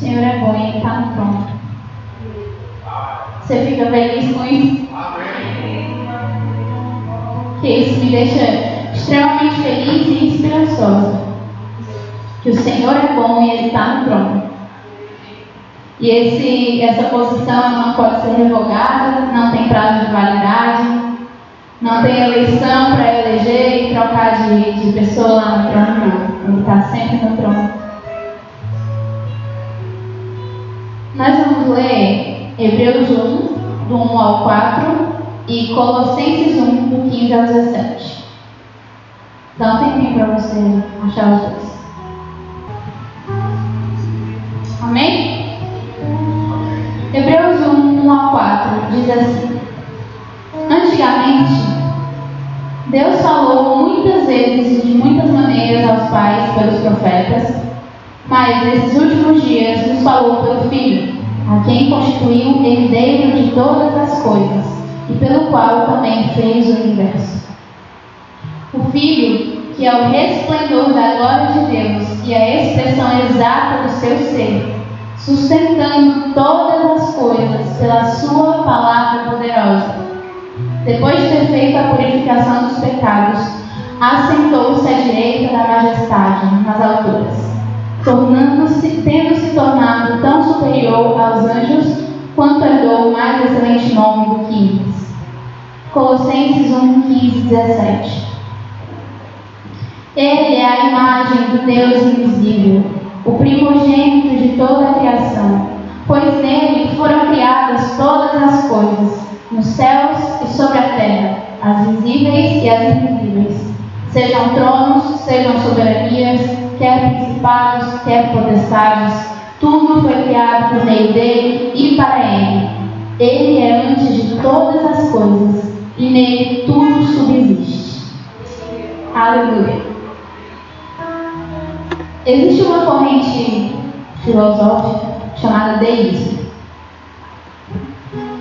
Senhor é bom e Ele está no trono. Você fica feliz com isso? Que isso me deixa extremamente feliz e esperançosa. Que o Senhor é bom e Ele está no trono. E essa posição não pode ser revogada, não tem prazo de validade, não tem eleição para eleger e trocar de pessoa lá no trono, não. Ele está sempre no trono. Nós vamos ler Hebreus 1, do 1 ao 4, e Colossenses 1, do 15 ao 17. Dá um tempinho para você achar os dois. Amém? Hebreus 1, 1 ao 4 diz assim: Antigamente, Deus falou muitas vezes e de muitas maneiras aos pais pelos profetas, mas nesses últimos dias nos falou pelo Filho, a quem constituiu herdeiro de todas as coisas e pelo qual também fez o universo. O Filho, que é o resplendor da glória de Deus e a expressão exata do seu ser, sustentando todas as coisas pela sua palavra poderosa. Depois de ter feito a purificação dos pecados, assentou-se à direita da majestade nas alturas, tendo se tornado tão superior aos anjos, quanto herdou o mais excelente nome do que eles. Colossenses 1, 15, 17. Ele é a imagem do Deus invisível, o primogênito de toda a criação, pois nele foram criadas todas as coisas, nos céus e sobre a terra, as visíveis e as invisíveis, sejam tronos, sejam soberanias, quer principados, quer potestades, tudo foi criado por meio dele e para ele. Ele é antes de todas as coisas, e nele tudo subsiste. Aleluia. Existe uma corrente filosófica chamada deísmo.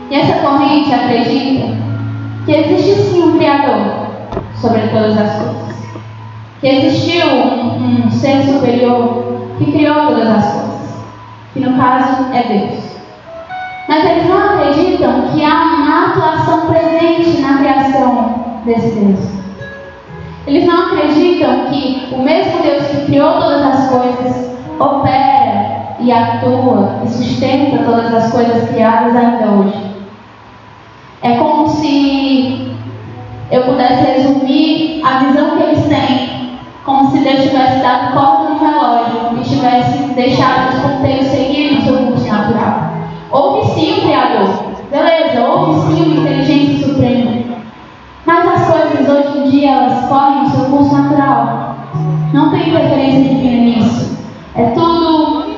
E essa corrente acredita que existe sim um Criador sobre todas as coisas. Que existiu um ser superior que criou todas as coisas. Que no caso é Deus. Mas eles não acreditam que há uma atuação presente na criação desse Deus. Eles não acreditam que o mesmo Deus que criou todas as coisas opera e atua e sustenta todas as coisas criadas ainda hoje. É como se eu pudesse resumir a visão que eles têm, como se Deus tivesse dado corda no relógio e tivesse deixado os ponteiros seguirem o seu curso natural. Houve sim um Criador, beleza, houve sim uma inteligência suprema. Mas as coisas hoje em dia, elas correm o seu curso natural. Não tem interferência divina nisso. É tudo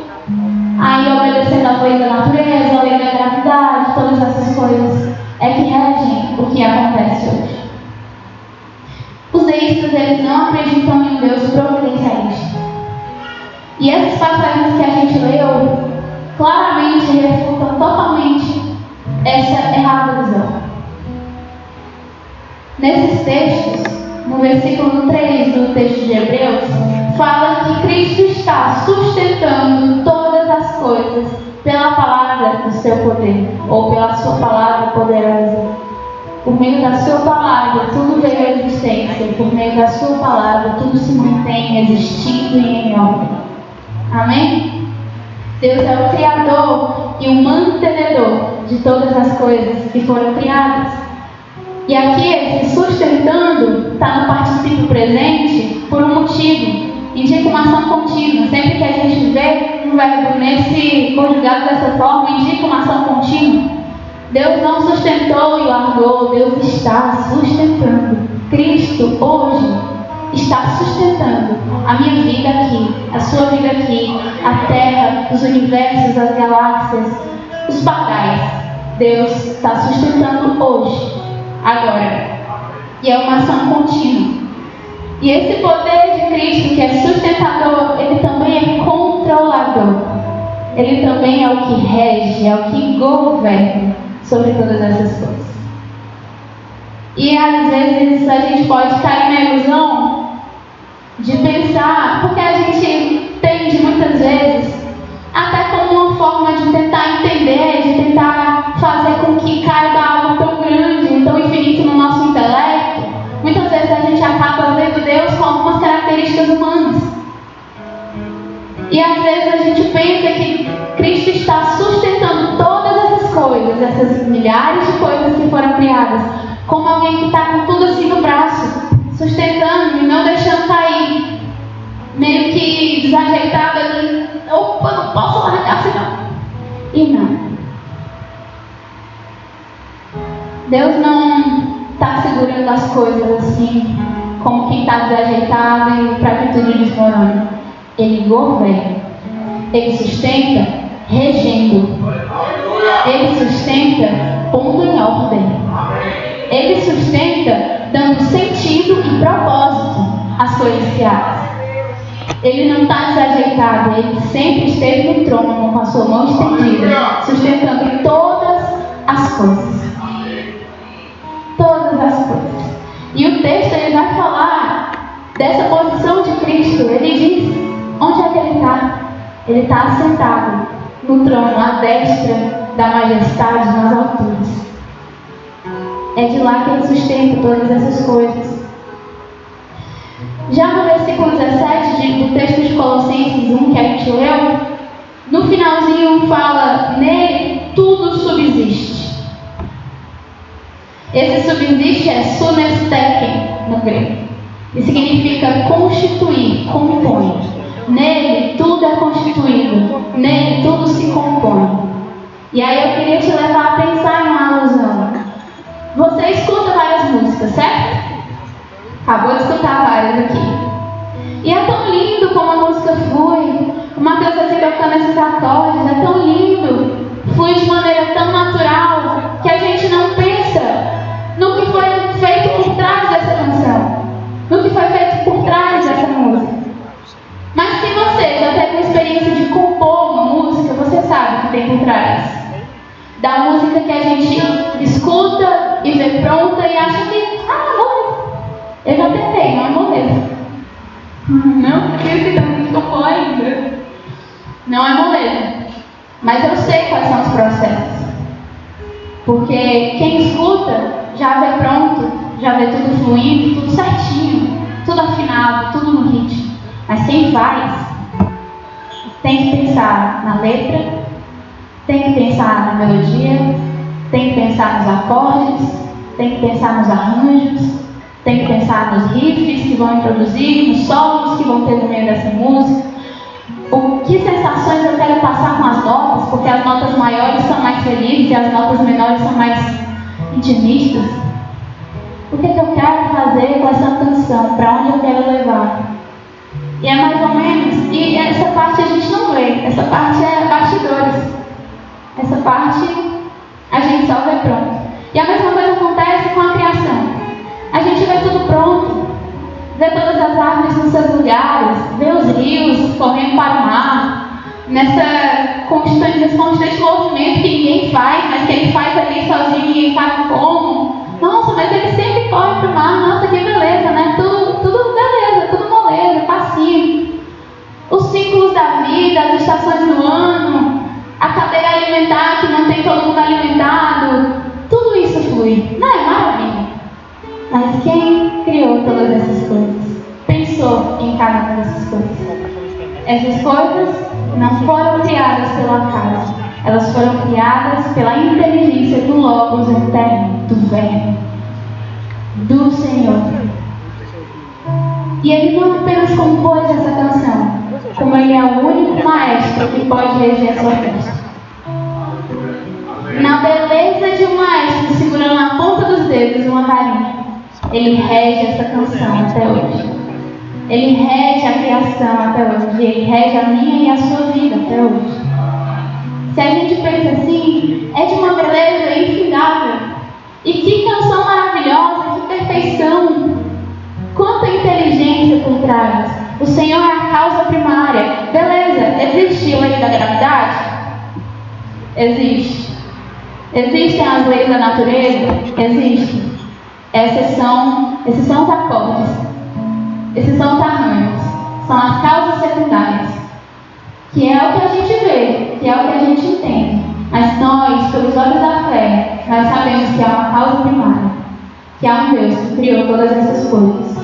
aí obedecendo a lei da natureza, a lei da gravidade, todas essas coisas é que regem o que acontece hoje. Os deístas, eles não acreditam em um Deus providencialista. E essas passagens que a gente leu claramente refutam totalmente essa errada visão. Nesses textos, no versículo 3 do texto de Hebreus, fala que Cristo está sustentando todas as coisas pela palavra do seu poder, ou pela sua palavra poderosa. Por meio da sua palavra, tudo veio à existência. Por meio da sua palavra, tudo se mantém existindo e em ordem. Amém? Deus é o Criador e o mantenedor de todas as coisas que foram criadas. E aqui, esse sustentando está no particípio presente por um motivo. Indica uma ação contínua. Sempre que a gente vê um verbo nesse conjugado dessa forma, indica uma ação contínua. Deus não sustentou e largou, Deus está sustentando. Cristo hoje está sustentando a minha vida aqui, a sua vida aqui, a terra, os universos, as galáxias, os pardais. Deus está sustentando hoje, agora. E é uma ação contínua. E esse poder de Cristo, que é sustentador, ele também é controlador. Ele também é o que rege, é o que governa sobre todas essas coisas. E às vezes a gente pode cair na ilusão de pensar, porque a gente tende muitas vezes, até como E às vezes a gente pensa que Cristo está sustentando todas essas coisas, essas milhares de coisas que foram criadas, como alguém que está com tudo assim no braço, sustentando e não deixando cair, meio que desajeitado ali. Opa, não posso largar assim não. E não. Deus não está segurando as coisas assim, como quem está desajeitado e para que tudo desmorone. Ele governa. Ele sustenta regendo. Ele sustenta pondo em ordem. Ele sustenta dando sentido e propósito às coisas criadas. Ele não está desajeitado, ele sempre esteve no trono com a sua mão estendida, sustentando todas as coisas. Todas as coisas. E o texto ele vai falar dessa posição de Cristo. Ele diz: onde é que ele está? Ele está assentado no trono, à destra da majestade nas alturas. É de lá que ele sustenta todas essas coisas. Já no versículo 17 do texto de Colossenses 1 que a gente leu, no finalzinho fala: nele tudo subsiste. Esse subsiste é sunesteken no grego, e significa constituir, compõe. Nele tudo é constituído, nele tudo se compõe. E aí eu queria te levar a pensar em uma alusão. Você escuta várias músicas, certo? Acabou de escutar várias aqui. E é tão lindo como a música flui. O Mateus assim tocando esses acordes, é tão lindo. Flui de maneira tão natural que a gente não pensa no que foi feito por trás dessa canção, no que foi feito por trás dessa música. Mas se você já teve a experiência de compor uma música, você sabe o que tem por trás da música que a gente escuta e vê pronta e acha que, moleza. Eu já tentei, não é moleza. Não, porque esse não compor ainda. Não é moleza. Mas eu sei quais são os processos. Porque quem escuta já vê pronto, já vê tudo fluindo, tudo certinho, tudo afinado, tudo no ritmo. Mas quem faz tem que pensar na letra, tem que pensar na melodia, tem que pensar nos acordes, tem que pensar nos arranjos, tem que pensar nos riffs que vão introduzir, nos solos que vão ter no meio dessa música. Que sensações eu quero passar com as notas, porque as notas maiores são mais felizes e as notas menores são mais intimistas. O que eu quero fazer com essa canção? Para onde eu quero levar? E é mais ou menos, e essa parte a gente não vê, essa parte é bastidores. Essa parte a gente só vê pronto. E a mesma coisa acontece com a criação. A gente vê tudo pronto, vê todas as árvores nos seus lugares, vê os rios correndo para o mar, nesse constante movimento que ninguém faz, mas que ele faz ali sozinho e ninguém sabe como. Nossa, mas ele sempre corre para o mar, nossa, que beleza, né? Tudo beleza, tudo moleza, passinho. Os ciclos da vida, as estações do ano, a cadeia alimentar que mantém todo mundo alimentado, tudo isso flui. Não é maravilha? Mas quem criou todas essas coisas? Pensou em cada uma dessas coisas? Essas coisas não foram criadas pelo acaso. Elas foram criadas pela inteligência do Logos eterno, do Verbo, do Senhor. E Ele não apenas compôs essa canção, como Ele é o único maestro que pode reger a sua festa. Na beleza de um maestro segurando na ponta dos dedos uma varinha, Ele rege essa canção até hoje. Ele rege a criação até hoje. Ele rege a minha e a sua vida até hoje. Se a gente pensa assim, é de uma beleza infindável. E que canção maravilhosa, que perfeição. Quanta inteligência por trás. O Senhor é a causa primária. Beleza, existe a lei da gravidade? Existe. Existem as leis da natureza? Existem. Esses são os acordes. Esses são os arranjos. São as causas secundárias. Que é o que a gente vê, que é o que a gente entende. Mas nós, pelos olhos da fé, nós sabemos que há uma causa primária. Que há um Deus que criou todas essas coisas.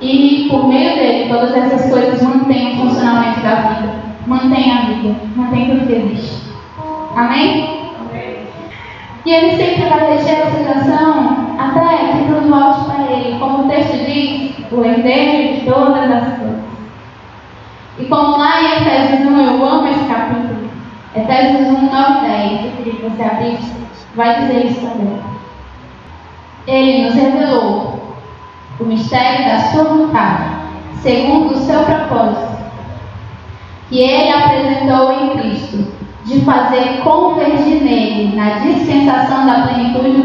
E por meio dele, todas essas coisas mantêm o funcionamento da vida. mantém a vida, mantém tudo que existe. Amém? E Ele sempre vai reger a situação até que tudo volte para Ele. Como o texto diz, o herdeiro de todas as coisas. E como lá em Efésios 1, eu amo esse capítulo, Efésios 1, 9 e 10, eu queria que você abrisse, vai dizer isso também. Ele nos revelou o mistério da sua vontade, segundo o seu propósito, que Ele apresentou em Cristo, de fazer convergir nele, na dispensação da plenitude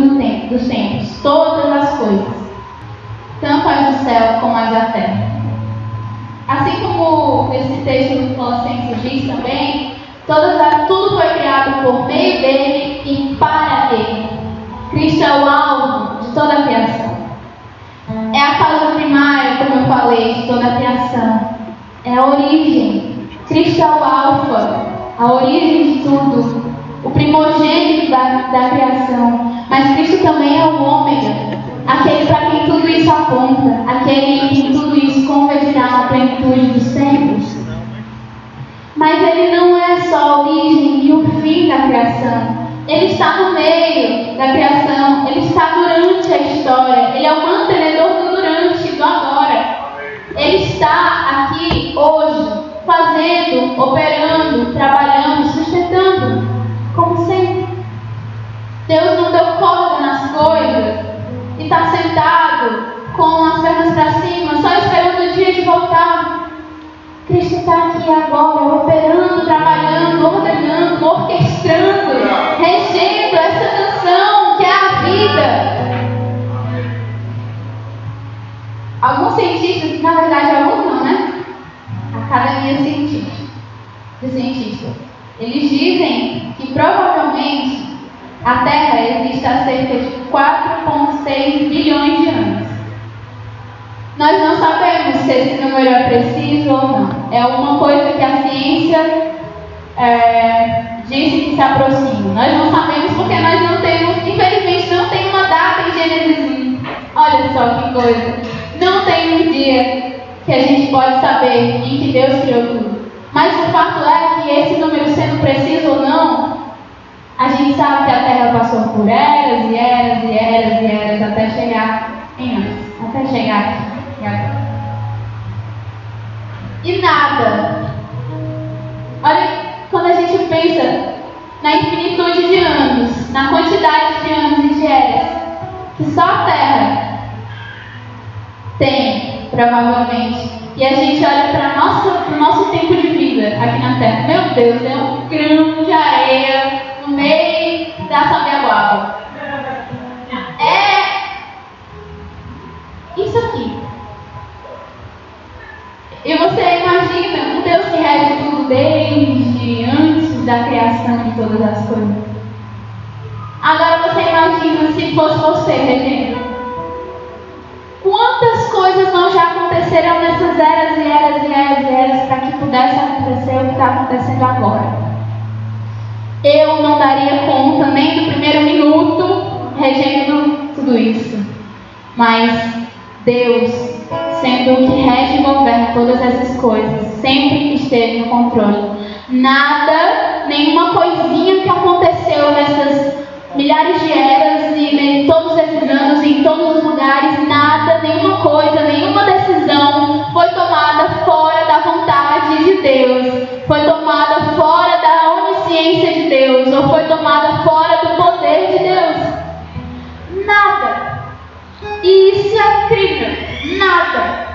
dos tempos, todas as coisas, tanto as do céu como as da terra. Assim como esse texto do Colossenses diz também, tudo foi criado por meio dele e para ele. Cristo é o alvo de toda a criação. É a causa primária, como eu falei, de toda a criação. É a origem. Cristo é o alfa, a origem de tudo, o primogênito da criação. Mas Cristo também é o ômega, aquele para quem tudo isso aponta, aquele que tudo isso converterá na plenitude dos tempos. Mas Ele não é só a origem e o fim da criação. Ele está no meio da criação, Ele está durante a história, Ele é o mantenedor do durante, do agora. Ele está aqui hoje, fazendo, operando, trabalhando, sustentando, como sempre. Deus não deu corda nas coisas e está sentado com as pernas para cima, só esperando o dia de voltar. Cristo está aqui agora, operando, trabalhando, ordenando, orquestrando, regendo essa canção que é a vida. Alguns cientistas, na verdade alguns não, né? Academia de cientistas, eles dizem que provavelmente a Terra existe há cerca de 4,6 bilhões de anos. Nós não sabemos se esse número é preciso ou não. É uma coisa que a ciência disse que se aproxima. Nós não sabemos porque nós não temos, infelizmente, não tem uma data em Gênesis 1. Olha só que coisa. Não tem um dia que a gente pode saber em que Deus criou tudo. Mas o fato é que esse número sendo preciso ou não, a gente sabe que a Terra passou por eras e eras e eras e eras até chegar em nós, até chegar aqui e agora. E nada. Olha, quando a gente pensa na infinitude de anos, na quantidade de anos e de eras que só a Terra tem, provavelmente, e a gente olha para o nosso tempo de vida aqui na Terra, meu Deus, é um grão de areia no meio da Sabiaguaba. É isso aqui. E você imagina um Deus que rege tudo desde antes da criação de todas as coisas. Agora você imagina se fosse você regendo. Quantas coisas não já aconteceram nessas eras e eras e eras e eras para que pudesse acontecer o que está acontecendo agora? Eu não daria conta nem do primeiro minuto regendo tudo isso. Mas Deus, sendo o que rege e governa todas essas coisas, sempre esteve no controle. Nada, nenhuma coisinha que aconteceu nessas milhares de eras e em todos esses anos, em todos os lugares, nada, nenhuma coisa, nenhuma decisão foi tomada fora da vontade de Deus, foi tomada fora da onisciência de Deus, ou foi tomada fora do poder de Deus. Nada. E isso é incrível. Nada.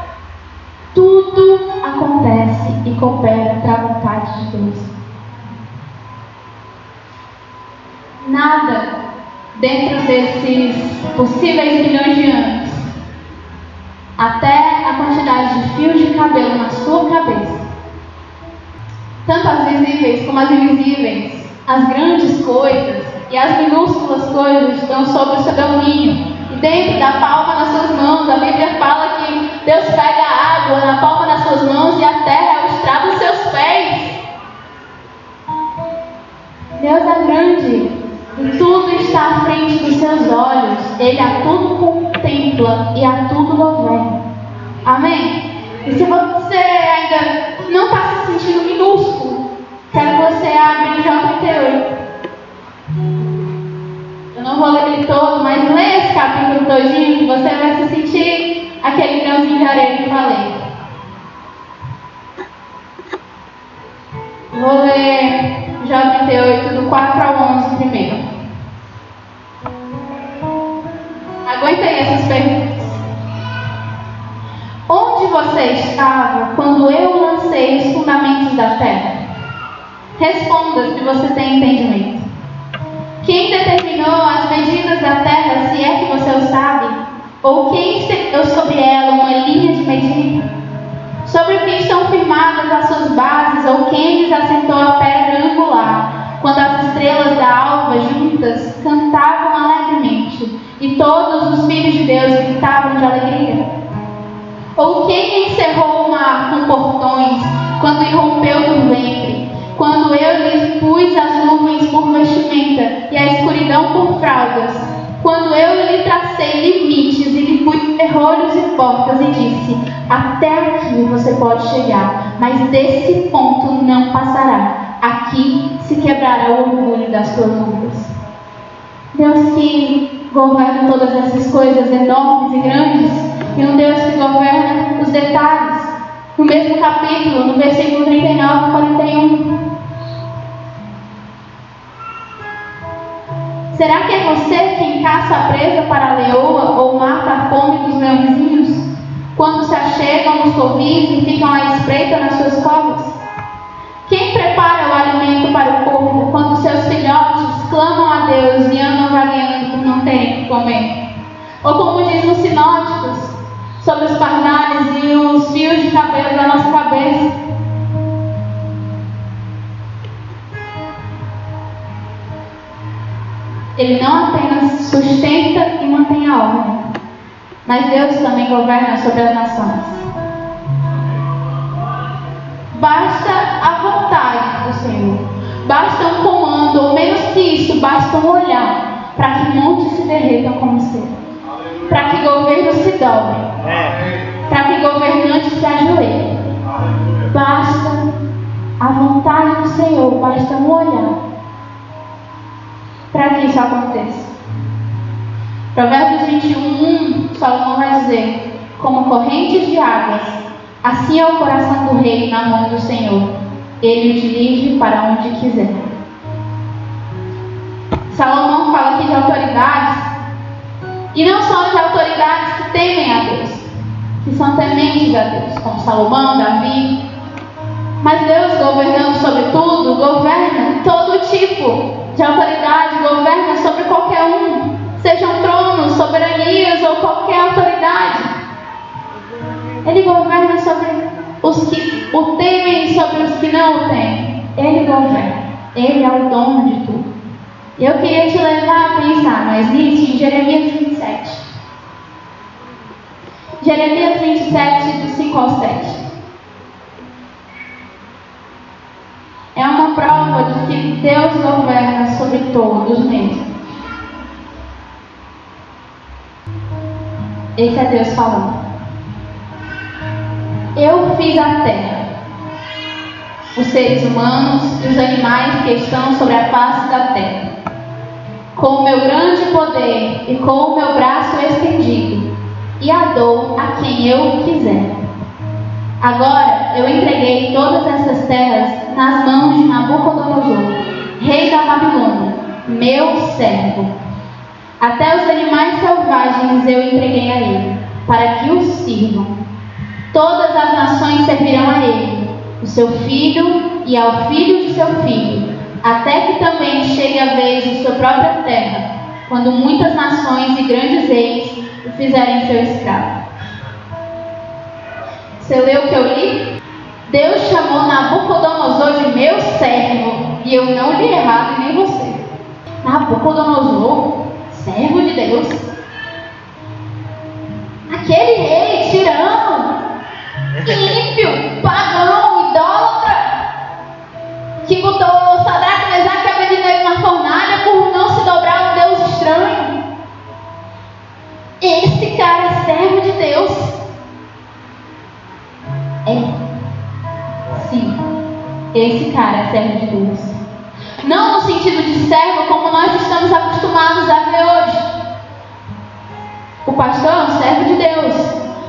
Tudo acontece e coopera para a vontade de Deus. Nada dentro desses possíveis milhões de anos, até a quantidade de fios de cabelo na sua cabeça, tanto as visíveis como as invisíveis, as grandes coisas e as minúsculas coisas estão sob o seu domínio. E dentro da palma das suas mãos, a Bíblia fala que Deus pega a água na palma das suas mãos e a terra é o estrado dos seus pés. Deus é grande. E tudo está à frente dos seus olhos. Ele a tudo contempla e a tudo governa. Amém? E se você ainda não está se sentindo minúsculo, miojinho, você vai se sentir aquele grãozinho de areia que eu falei. Vou ler Jó 38, do 4 ao 11 primeiro. Aguenta aí essas perguntas. Onde você estava quando eu lancei os fundamentos da terra? Responda se você tem entendimento. Quem determinou as medidas da terra, se é que você o sabe? Ou quem estendeu sobre ela uma linha de medida? Sobre o que estão firmadas as suas bases, ou quem lhes assentou a pedra angular, quando as estrelas da alva juntas cantavam alegremente, e todos os filhos de Deus gritavam de alegria? Ou quem encerrou o mar com portões, quando irrompeu do ventre, quando eu lhes pus as nuvens por vestimenta e a escuridão por fraldas, quando eu lhe tracei limites e lhe pus ferrolhos e portas e disse: até aqui você pode chegar, mas desse ponto não passará. Aqui se quebrará o orgulho das tuas nuvens. Deus que governa todas essas coisas enormes e grandes, e um Deus que governa os detalhes. No mesmo capítulo, no versículo 39 e 41. Será que é você quem caça a presa para a leoa ou mata a fome dos leõezinhos, quando se achegam nos covis e ficam à espreita nas suas covas? Quem prepara o alimento para o povo, quando seus filhotes clamam a Deus e andam vagueando por não terem o que comer? Ou como dizem os sinóticos, sobre os pardais e os fios de cabelo da nossa cabeça. Ele não apenas sustenta e mantém a ordem, mas Deus também governa sobre as nações. Basta a vontade do Senhor, basta um comando, ou menos que isso, basta um olhar, para que montes se derretam como cera, para que governos se dobrem, para que governantes se ajoelhem. Basta a vontade do Senhor, basta um olhar para que isso aconteça. Provérbios 21, Salomão vai dizer: como correntes de águas, assim é o coração do rei na mão do Senhor, ele o dirige para onde quiser. Salomão fala aqui de autoridades, e não só de autoridades que temem a Deus, que são tementes a Deus, como Salomão, Davi, mas Deus, governando sobre tudo, governa todo tipo de autoridade, governa sobre qualquer um, sejam tronos, soberanias ou qualquer autoridade. Ele governa sobre os que o temem e sobre os que não o temem. Ele governa, ele é o dono de tudo. E eu queria te levar a pensar mais nisso em Jeremias 27. Jeremias 27, do 5 ao 7. É uma prova de que Deus governa sobre todos mesmo. Esse é Deus falando. Eu fiz a terra, os seres humanos e os animais que estão sobre a face da terra, com o meu grande poder e com o meu braço estendido, e a dou a quem eu quiser. Agora eu entreguei todas essas terras nas mãos de Nabucodonosor, rei da Babilônia, meu servo. Até os animais selvagens eu entreguei a ele, para que os sirvam. Todas as nações servirão a ele, o seu filho e ao filho de seu filho, até que também chegue a vez de sua própria terra, quando muitas nações e grandes reis o fizerem seu escravo. Você leu o que eu li? Deus chamou Nabucodonosor de meu servo, e eu não li errado e nem você. Nabucodonosor, servo de Deus? Aquele rei tirano, ímpio, pagão, idólatra, que botou Sadraque, Mesaque e Abednego na fornalha por não se dobrar a um Deus estranho. Esse cara é servo de Deus. Sim, esse cara é servo de Deus. Não no sentido de servo como nós estamos acostumados a ver hoje. O pastor é um servo de Deus,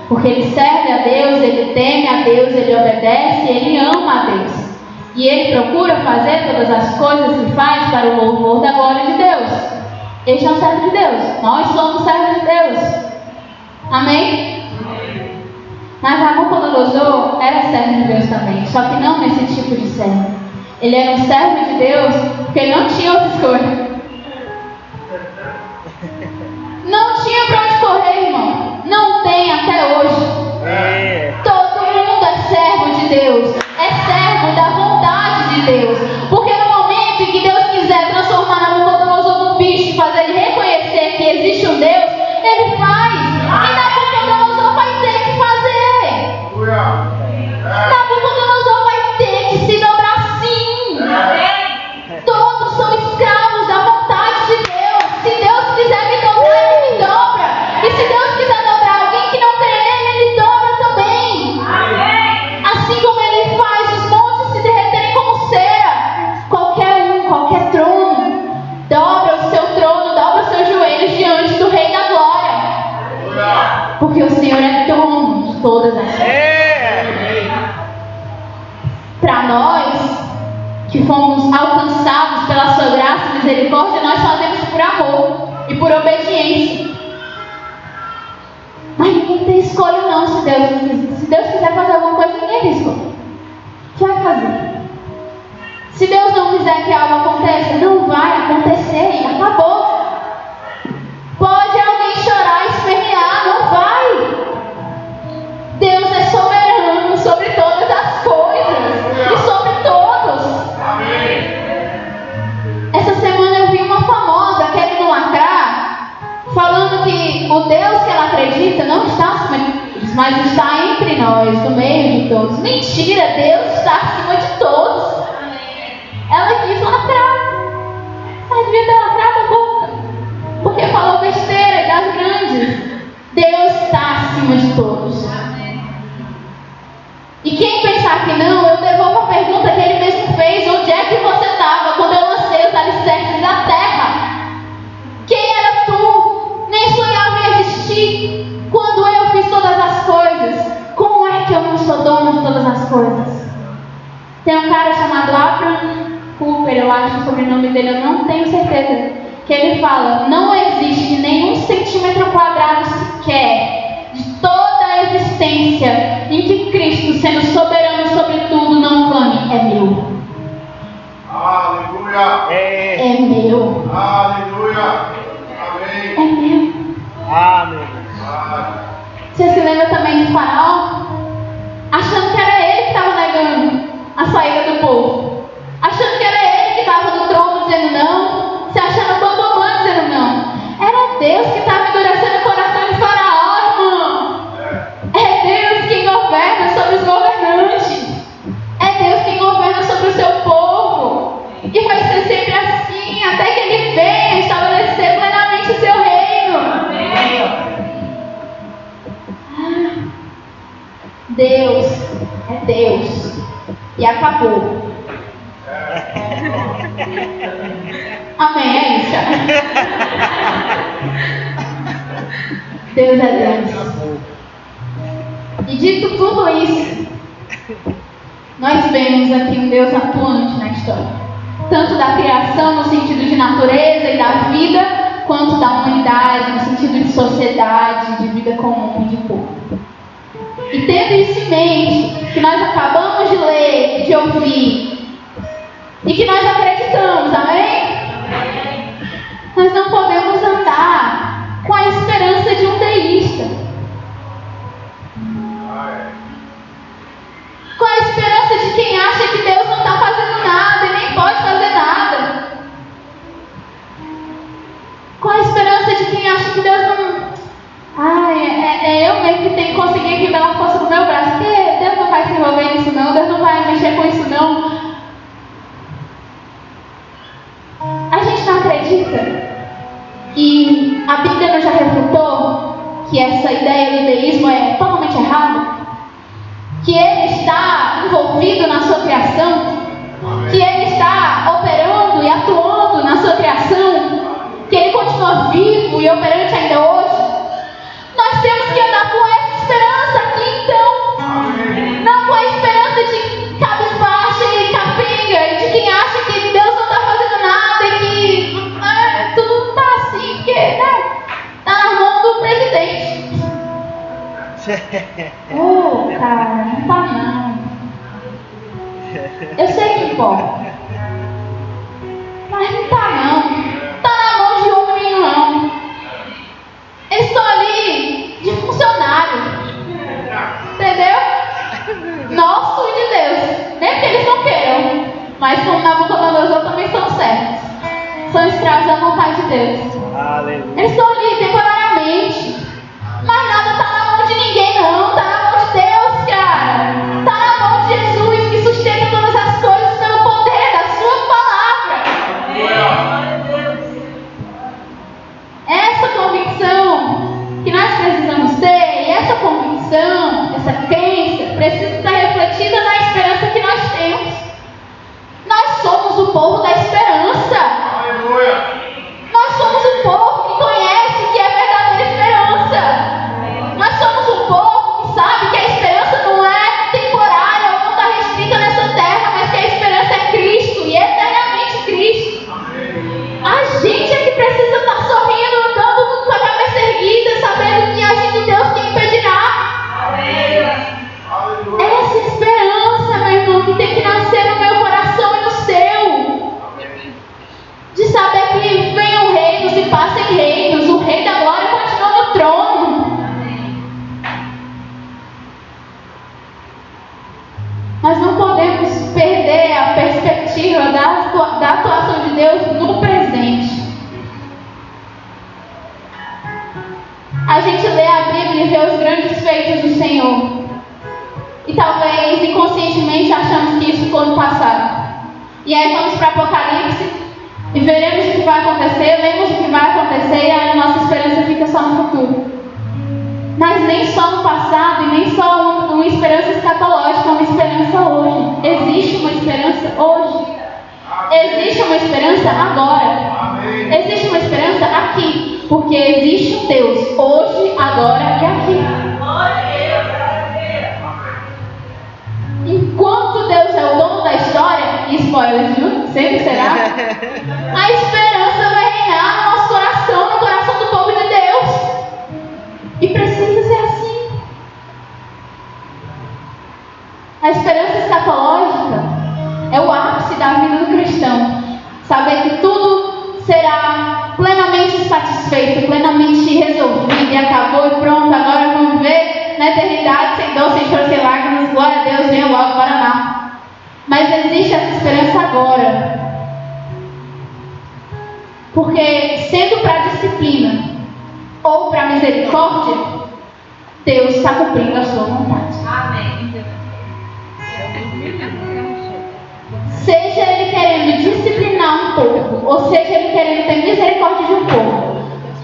porque ele serve a Deus, ele teme a Deus, ele obedece, ele ama a Deus. E ele procura fazer todas as coisas que faz para o louvor da glória de Deus. Este é um servo de Deus. Nós somos servos de Deus. Amém? Mas Nabucodonosor era servo de Deus também, só que não nesse tipo de servo. Ele era um servo de Deus porque ele não tinha outra escolha. Não tinha para onde correr, irmão. Não tem até hoje. Todo mundo é servo de Deus. É servo da vontade de Deus. Porque no momento em que Deus quiser transformar Nabucodonosor num bicho e fazer ele reconhecer que existe um Deus, ele faz. E Nabucodonosor vai ter que fazer. Nabucodonosor vai ter que se dobrar sim. Todos são escravos da vontade de Deus. Se Deus quiser me dobrar, ele me dobra. E se Deus quiser dobrar alguém que não crê nele, ele dobra também. Assim como ele faz os montes se derreterem como cera. Qualquer trono, dobra o seu trono, dobra os seus joelhos diante do Rei da Glória. Porque o Senhor é dono de todas as coisas. Para nós que fomos alcançados pela sua graça e misericórdia, nós fazemos por amor e por obediência. Mas ninguém tem escolha não, se Deus quiser fazer alguma coisa, ninguém tem escolha. Vai fazer. Se Deus não quiser que algo aconteça, não vai acontecer e acabou. Pode alguém chorar e espernear, não vai. Deus é soberano sobre todas as coisas e sobre todos. Essa semana eu vi uma famosa querendo lacrar, falando que o Deus que ela acredita não está acima de todos, mas está entre nós, no meio de todos. Mentira, Deus está acima de todos. Ela quis lacrar. Ela devia ter lacrado a boca, porque falou besteira das grandes. Deus está acima de todos. E quem pensar que não, eu devolvo a pergunta que ele mesmo fez: onde é que você estava quando eu lancei os alicerces da terra? Quem era tu? Nem sonhava em existir quando eu fiz todas as coisas. Como é que eu não sou dono de todas as coisas? Tem um cara chamado Abraham Cooper, eu acho o sobrenome dele, eu não tenho certeza, que ele fala: não existe nenhum centímetro quadrado sequer de toda a existência em que Cristo, sendo soberano sobre tudo, não clame: é meu. Aleluia. É meu. Aleluia. Amém. É meu. Amém. Você se lembra também de Faraó? Achando que era ele que estava negando a saída do povo. Achando que era ele que estava no trono dizendo não. Se achando bambamã dizendo não. Era Deus que estava endurecendo o coração de Faraó, irmão. É Deus quem governa sobre os governantes. É Deus quem governa sobre o seu povo. E vai ser sempre assim, até que ele venha estabelecer plenamente o seu reino. Deus é Deus. E acabou. Amém, é isso. Deus é Deus. E dito tudo isso, nós vemos aqui um Deus atuante na história. Tanto da criação no sentido de natureza e da vida, quanto da humanidade no sentido de sociedade, de vida comum e de povo. E tendo isso em mente, que nós acabamos de ler, de ouvir, e que nós acreditamos, amém? Nós não podemos andar com a esperança de um deísta. Com a esperança de quem acha que Deus não está fazendo nada e nem pode fazer nada. Com a esperança de quem acha que Deus não... eu mesmo que tenho que conseguir aqui pela força do meu braço. Porque Deus não vai se envolver nisso não, Deus não vai mexer com isso não. A gente não acredita, e a Bíblia não já refutou que essa ideia do deísmo é totalmente errada? Que ele está envolvido na sua criação? Que ele está operando e atuando na sua criação? Que ele continua vivo e operante ainda hoje? como Nabucodonosor, também são servos. São escravos da vontade de Deus. Aleluia. Eles estão ali temporariamente. Mas nada está na mão de ninguém, não. Está na mão de Deus, cara. Está na mão de Jesus, que sustenta todas as coisas pelo poder da sua palavra. Essa convicção que nós precisamos ter, e essa convicção, essa crença, precisa estar refletida na esperança que nós temos. Nós somos o povo da esperança. Aleluia. Nós somos o povo que conhece que é verdadeira esperança. Nós somos o povo que sabe que a esperança não é temporária ou não está restrita nessa terra, mas que a esperança é Cristo e eternamente Cristo. A gente é que precisa estar sorrindo, andando com a cabeça erguida, sabendo que agindo Deus quem impedirá. Essa esperança, meu irmão, que tem que nascer no meu coração e no seu. De saber que venham reinos e passem reinos, o Rei da Glória continua no trono. Nós não podemos perder a perspectiva da atuação de Deus no presente. A gente lê a Bíblia e vê os grandes feitos do Senhor. E talvez inconscientemente achamos que isso ficou no passado. E aí vamos para Apocalipse e veremos o que vai acontecer, lemos o que vai acontecer e a nossa esperança fica só no futuro. Mas nem só no passado e nem só uma esperança escatológica, uma esperança hoje. Existe uma esperança hoje. Existe uma esperança agora. Existe uma esperança aqui. Porque existe um Deus hoje, agora e aqui. Enquanto Deus é o dono da história, e spoilers, viu? Sempre será, a esperança vai reinar no nosso coração, no coração do povo de Deus. E precisa ser assim. A esperança escatológica é o ápice da vida do cristão. Saber que tudo será plenamente satisfeito, plenamente resolvido e acabou e pronto, agora vamos viver na eternidade sem dor, sem choro, sem lágrimas, glória a Deus, venha logo, Paraná. Mas existe essa esperança agora. Porque sendo para disciplina ou para misericórdia, Deus está cumprindo a sua vontade. Amém. Seja Ele querendo disciplinar um povo, ou seja Ele querendo ter misericórdia de um povo,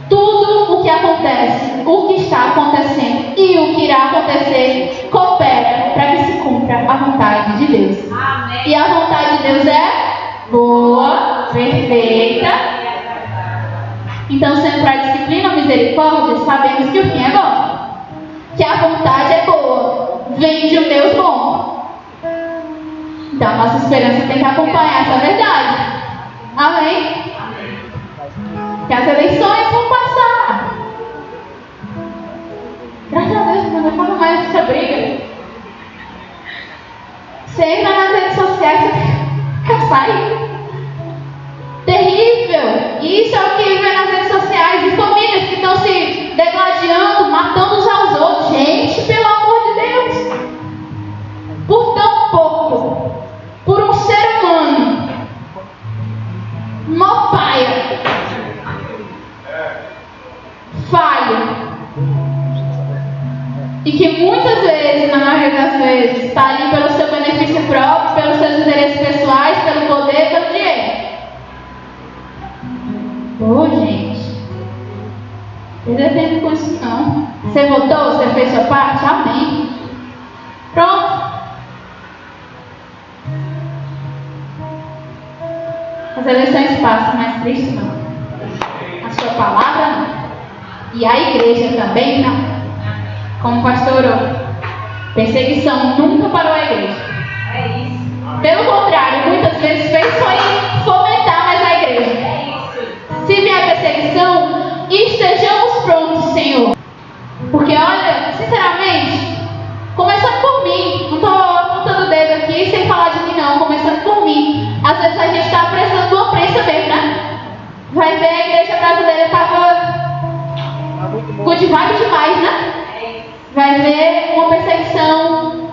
tudo o que acontece, o que está acontecendo e o que irá acontecer, coopera para que se cumpra a vontade de Deus. Amém. E a vontade de Deus é boa, perfeita. Então, sendo para disciplina ou misericórdia, sabemos que o fim é bom. Que a vontade é boa, vem de um Deus bom. Então, a nossa esperança tem que acompanhar essa verdade. Amém? Que as eleições vão passar. Graças a Deus, não falo mais dessa briga. Você entra nas redes sociais, você fica saindo. Terrível. E isso é o que vê nas redes sociais. E famílias que estão se degladiando, matando uns aos outros. Gente, pelo amor de Deus. Por tão pouco. Por um ser humano. Mó paia. Falha. E que muitas vezes, na maioria das vezes, está ali pelo seu benefício próprio, pelos seus interesses pessoais, pelo poder, pelo dinheiro. Ô, gente. Perder tempo com isso não. Você votou? Você fez sua parte? Amém. Pronto. As eleições passam, mas Cristo não. A sua palavra não. E a igreja também não. Como o pastor orou. Perseguição nunca parou a igreja. É isso. Pelo contrário, muitas vezes fez foi fomentar mais a igreja. É isso. Se vier perseguição, estejamos prontos, Senhor. Porque olha, sinceramente, começando por mim, não estou apontando o dedo aqui sem falar de mim não, começando por mim. Às vezes a gente está precisando de uma prensa mesmo, né? Vai ver, a igreja brasileira estava good vibe demais, né? Vai ver uma perseguição.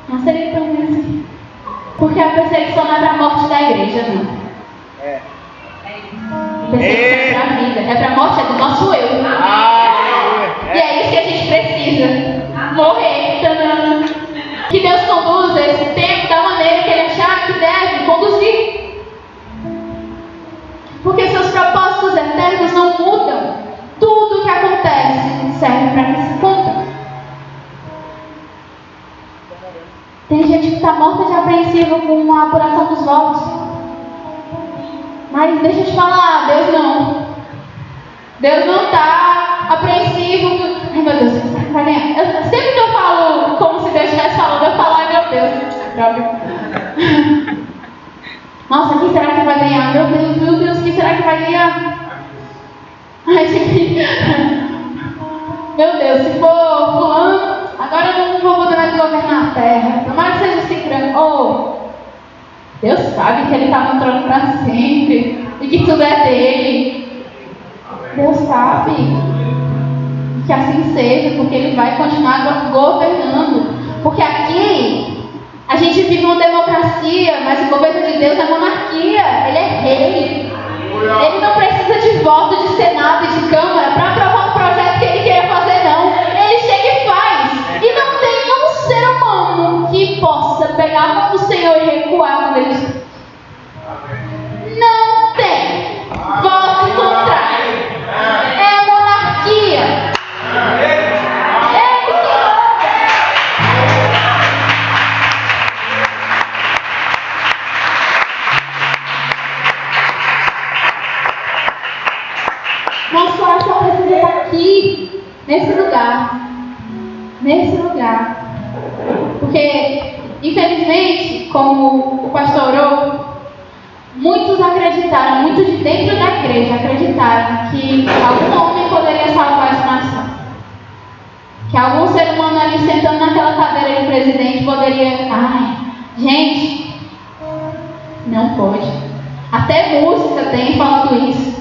Não seria tão ruim assim. Porque Porque a perseguição não é para a morte da igreja, não. É. A perseguição é para a vida. É para a morte do nosso eu. E é isso que a gente precisa. Morrer. Tadã. Que Deus conduza esse tempo da maneira que Ele achar que deve conduzir. Porque seus propósitos eternos não mudam. Tudo que acontece serve para que se cumpra. Tem gente que está morta de apreensivo com a apuração dos votos. Mas deixa eu te falar, Deus não. Deus não está apreensivo. Ai meu Deus, vai ganhar. Sempre que eu falo como se Deus estivesse falando, eu falo, ai meu Deus, droga. Nossa, quem será que vai ganhar? Meu Deus, quem será que vai ganhar? Ai, meu Deus, se for fulano, agora eu não vou poder mais governar a terra. Tomara que seja assim grande. Oh, Deus sabe que Ele está no trono para sempre e que tudo é dele. Deus sabe que assim seja, porque Ele vai continuar governando. Porque aqui a gente vive uma democracia, mas o governo de Deus é monarquia. Ele é rei. Ele não precisa de voto de Senado e de Câmara para aprovar um projeto que Ele queira fazer, não. Ele chega e faz. E não tem um ser humano que possa pegar a mão do Senhor e recuar quando Ele diz. Não tem voto contrário. É a monarquia. Nosso coração precisa estar aqui, nesse lugar. Porque, infelizmente, como o pastor orou, muitos acreditaram, muitos de dentro da igreja acreditaram que algum homem poderia salvar essa nação. Que algum ser humano ali sentando naquela cadeira de presidente poderia... Ai, gente, não pode. Até música tem falando isso.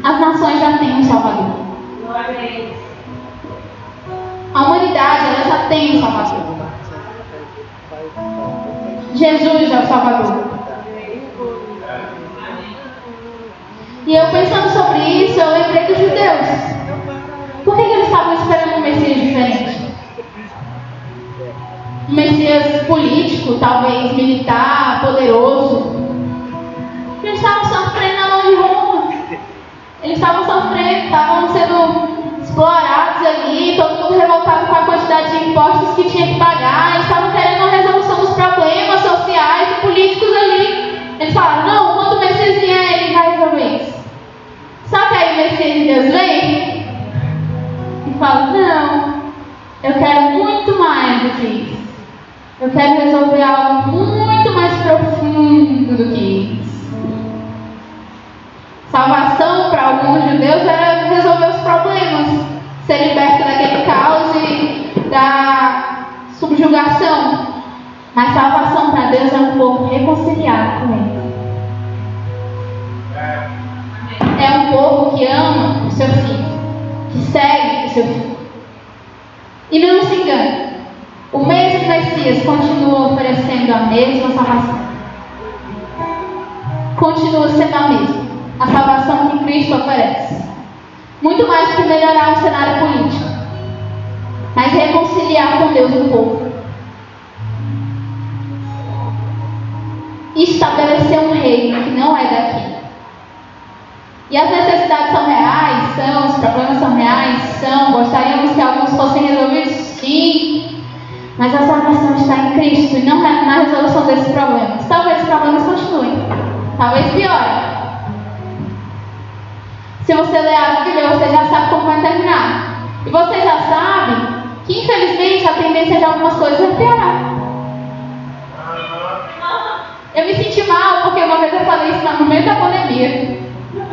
As nações já têm um Salvador. A humanidade ela já tem um Salvador. Jesus é o Salvador. E eu pensando sobre isso, eu lembrei dos judeus. Por que eles estavam esperando um Messias diferente? Um Messias político, talvez militar, poderoso. Porque eles estavam sofrendo na mão de Roma. Eles estavam sofrendo, estavam sendo explorados ali, todo mundo revoltado com a quantidade de impostos que tinha que pagar. Eles estavam querendo a resolução dos problemas sociais e políticos ali. Eles falaram, não, quando o Messias vier, Ele vai resolver isso. Só que aí o Messias de Deus vem e fala, não, eu quero muito mais do que isso. Eu quero resolver algo muito mais profundo do que isso. Salvação para alguns judeus era resolver os problemas, ser liberto daquele caos e da subjugação. Mas salvação para Deus é um povo reconciliado com Ele. É um povo que ama o seu filho, que segue o seu filho. E não se engane, o mesmo Messias continua oferecendo a mesma salvação. Continua sendo a mesma. A salvação que Cristo oferece. Muito mais do que melhorar o cenário político, mas reconciliar com Deus o povo. E estabelecer um reino que não é daqui. E as necessidades são reais? Os problemas são reais? Gostaríamos que alguns fossem resolvidos? Sim. Mas a salvação está em Cristo e não na resolução desses problemas. Talvez os problemas continuem. Talvez piorem. Se você ler a Bíblia, você já sabe como vai terminar. E você já sabe que, infelizmente, a tendência de algumas coisas é piorar. Eu me senti mal, porque uma vez eu falei isso no meio da pandemia.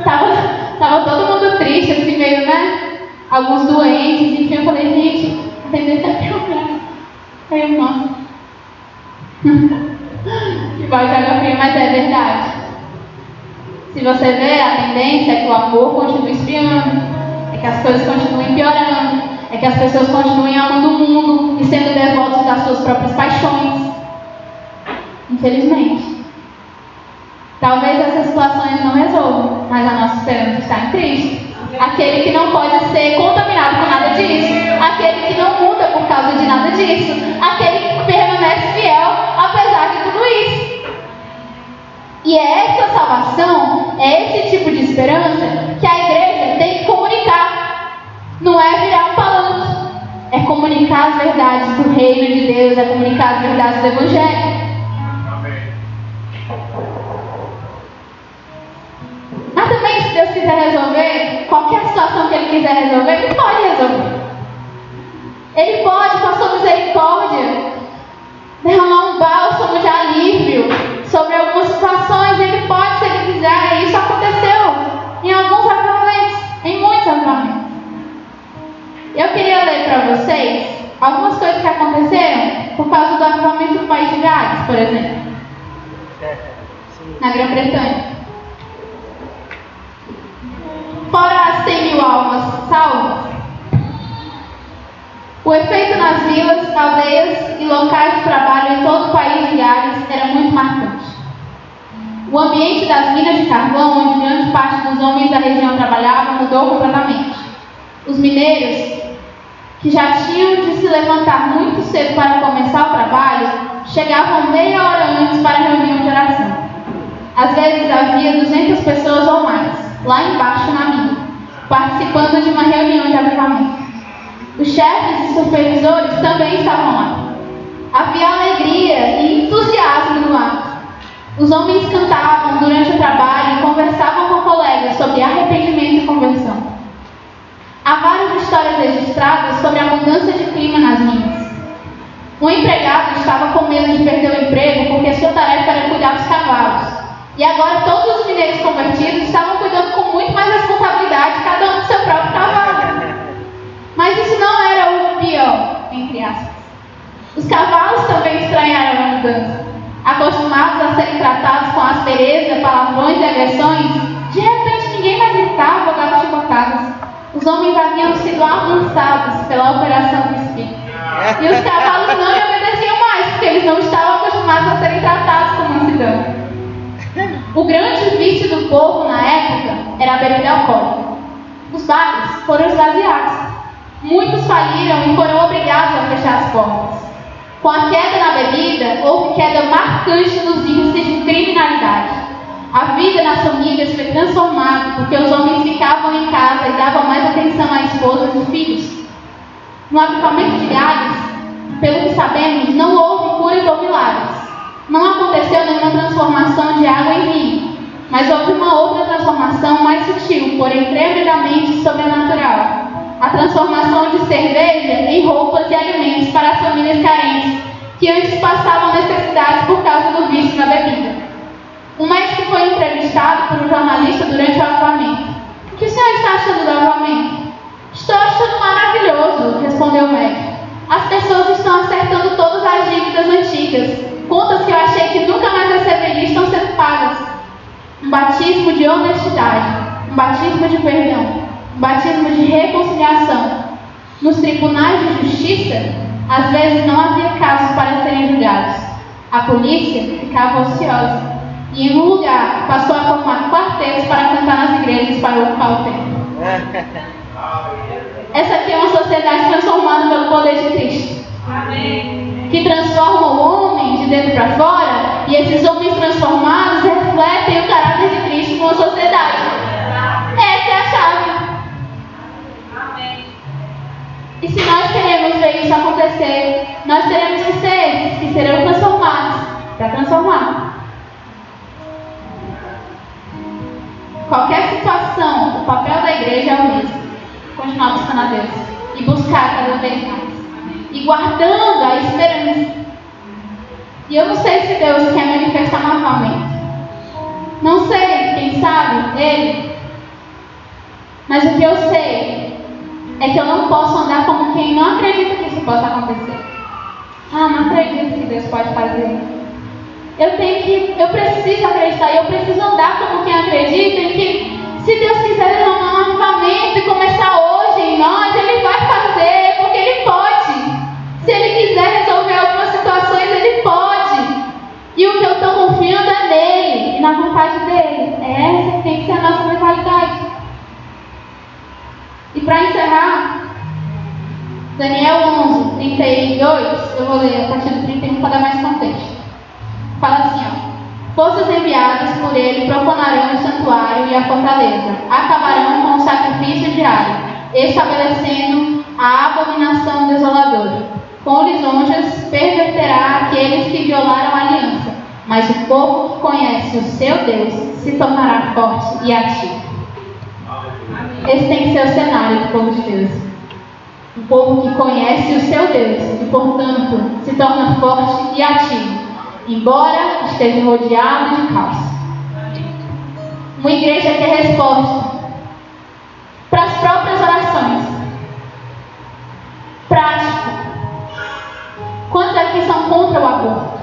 Tava todo mundo triste, assim, meio, né? Alguns doentes, enfim, eu falei, gente, a tendência é piorar. Aí eu, nossa. Que vai jogar frio, mas é verdade. Se você vê, a tendência é que o amor continue esfriando, é que as coisas continuem piorando, é que as pessoas continuem amando o mundo e sendo devotos das suas próprias paixões. Infelizmente. Talvez essas situações não resolvam, mas a nossa esperança está em Cristo. Aquele que não pode ser contaminado por nada disso. Aquele que não muda por causa de nada disso. Aquele que permanece fiel apesar de tudo isso. E é essa salvação, é esse tipo de esperança que a igreja tem que comunicar. Não é virar um palanque. É comunicar as verdades do reino de Deus, é comunicar as verdades do Evangelho. Mas também, se Deus quiser resolver, qualquer situação que Ele quiser resolver, Ele pode resolver. Ele pode, com a sua misericórdia, derramar um bálsamo de alívio sobre algumas situações. Ele pode, se Ele quiser, e isso aconteceu em alguns avivamentos, em muitos avivamentos. Eu queria ler para vocês algumas coisas que aconteceram por causa do avivamento do país de Gales, por exemplo, na Grã-Bretanha. Fora as 100 mil almas salvas, o efeito nas vilas, aldeias e locais de trabalho em todo o país de Gales era muito marcante. O ambiente das minas de carvão, onde grande parte dos homens da região trabalhava, mudou completamente. Os mineiros, que já tinham de se levantar muito cedo para começar o trabalho, chegavam meia hora antes para a reunião de oração. Às vezes havia 200 pessoas ou mais, lá embaixo na mina, participando de uma reunião de avivamento. Os chefes e supervisores também estavam lá. Havia alegria e entusiasmo no ar. Os homens cantavam durante o trabalho e conversavam com colegas sobre arrependimento e conversão. Há várias histórias registradas sobre a mudança de clima nas minas. Um empregado estava com medo de perder o emprego porque sua tarefa era cuidar dos cavalos. E agora todos os mineiros convertidos estavam cuidando com muito mais responsabilidade, cada um do seu próprio cavalo. Mas isso não era o pior, entre aspas. Os cavalos também estranharam a mudança. Acostumados a serem tratados com aspereza, palavrões e agressões, de repente ninguém mais gritava ou dava chicotadas. Os homens haviam sido avançados pela operação do Espírito. E os cavalos não lhe obedeciam mais, porque eles não estavam acostumados a serem tratados como mansidão. O grande vício do povo na época era a bebida alcoólica. Os bares foram esvaziados. Muitos faliram e foram obrigados a fechar as portas. Com a queda na bebida, houve queda marcante nos índices de criminalidade. A vida nas famílias foi transformada porque os homens ficavam em casa e davam mais atenção à esposa e filhos. No avivamento de Gales, pelo que sabemos, não houve curas ou milagres. Não aconteceu nenhuma transformação de água em vinho, mas houve uma outra transformação mais sutil, porém tremendamente sobrenatural. A transformação de cerveja em roupas e alimentos para as famílias carentes, que antes passavam necessidades por causa do vício na bebida. Um médico foi entrevistado por um jornalista durante o avivamento. O que o senhor está achando do avivamento? Estou achando maravilhoso, respondeu o médico. As pessoas estão acertando todas as dívidas antigas. Contas que eu achei que nunca mais receberia estão sendo pagas. Um batismo de honestidade, um batismo de perdão, um batismo de reconciliação. Nos tribunais de justiça, às vezes não havia casos para serem julgados. A polícia ficava ociosa e, em um lugar, passou a formar quartetos para cantar nas igrejas para ocupar o tempo. Essa aqui é uma sociedade transformada pelo poder de Cristo. Amém. Que transforma o homem de dentro para fora, e esses homens transformados refletem o caráter de Cristo com a sociedade. Essa é a chave. Amém. E se nós queremos ver isso acontecer, nós teremos que ser esses que serão transformados para transformar. Qualquer situação, o papel da igreja é o mesmo. Continuar buscando a Deus e buscar cada vez mais. E guardando a esperança. E eu não sei se Deus quer manifestar novamente. Não sei, quem sabe, Ele. Mas o que eu sei é que eu não posso andar como quem não acredita que isso possa acontecer. Ah, não acredito que Deus pode fazer. Eu preciso acreditar, eu preciso andar como quem acredita em que se Deus quiser derramar um avivamento e começar hoje em nós, Ele vai fazer. 32, eu vou ler a partir do 31 para dar mais contexto. Fala assim, ó. Forças enviadas por ele profanarão o santuário e a fortaleza, acabarão com o sacrifício diário, estabelecendo a abominação desoladora. Com lisonjas perverterá aqueles que violaram a aliança, mas o povo que conhece o seu Deus se tornará forte e ativo. Esse tem que ser o cenário do povo de Deus. Um povo que conhece o seu Deus e, portanto, se torna forte e ativo, embora esteja rodeado de caos. Uma igreja que é resposta para as próprias orações. Prático. Quantos aqui são contra o aborto?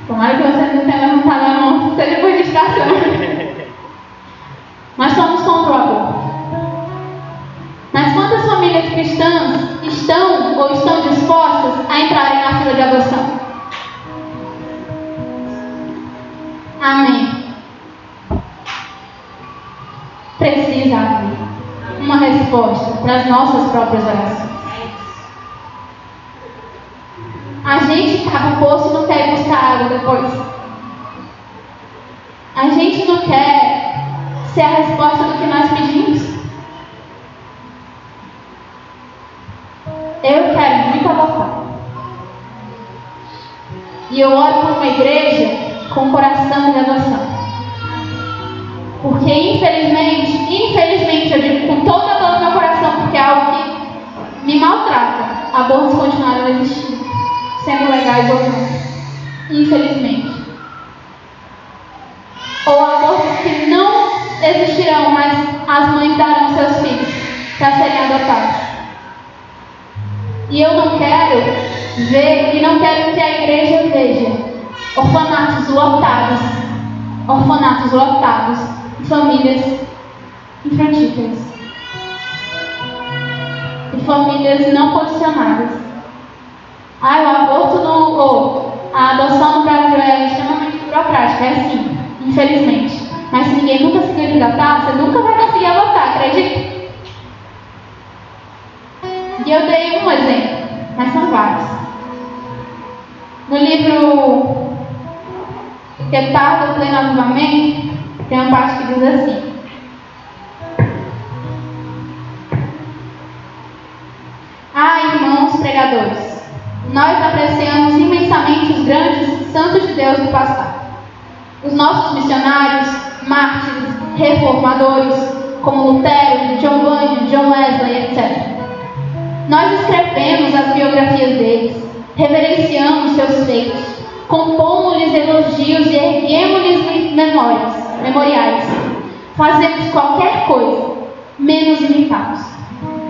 Tomara que você não tenha levantado a mão, seja por distração. Nós somos contra o aborto. Mas quantas famílias cristãs estão ou estão dispostas a entrarem na fila de adoção? Amém. Precisa haver uma resposta para as nossas próprias orações. A gente cava o poço e não quer ir buscar água depois. A gente não quer ser a resposta do que nós pedimos. Eu quero muito adotar. E eu oro por uma igreja com coração de adoção. Porque infelizmente eu digo com toda a dor do meu coração, porque é algo que me maltrata, abortos continuaram existindo, sendo legais ou não. Infelizmente. Ou abortos que não existirão, mas as mães darão seus filhos para serem adotados. E eu não quero ver e não quero que a igreja veja orfanatos lotados de famílias infrutíferas e famílias não condicionadas. O aborto a adoção no Brasil é extremamente burocrática, é sim, infelizmente. Mas se ninguém nunca se candidatar, você nunca vai conseguir adotar, acredita? E eu dei um exemplo, mas são vários. No livro Que Tarda Pleno Avivamento, tem uma parte que diz assim: irmãos pregadores, nós apreciamos imensamente os grandes santos de Deus do passado. Os nossos missionários, mártires, reformadores, como Lutero, John Bunyan, John Wesley, etc. Nós escrevemos as biografias deles, reverenciamos seus feitos, compomos-lhes elogios e erguemos-lhes memoriais. Fazemos qualquer coisa, menos imitá-los.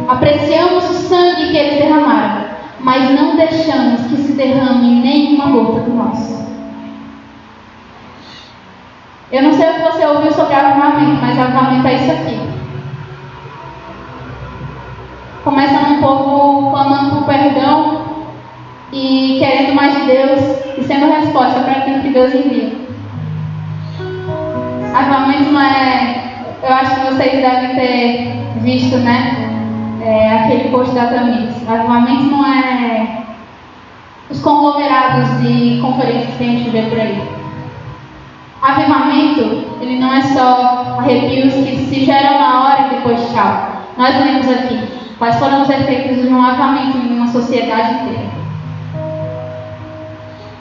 Apreciamos o sangue que eles derramaram, mas não deixamos que se derrame nenhuma gota do nosso. Eu não sei o que você ouviu sobre avivamento, mas avivamento é isso aqui. Começa num povo clamando por perdão e querendo mais de Deus e sendo resposta para aquilo que Deus envia. Avivamento não é... Eu acho que vocês devem ter visto, né? Aquele post da Tamires. Avivamento não é os conglomerados de conferências que a gente vê por aí. Avivamento, ele não é só arrepios que se geram na hora e depois tchau. Nós lemos aqui quais foram os efeitos de um avivamento em uma sociedade inteira.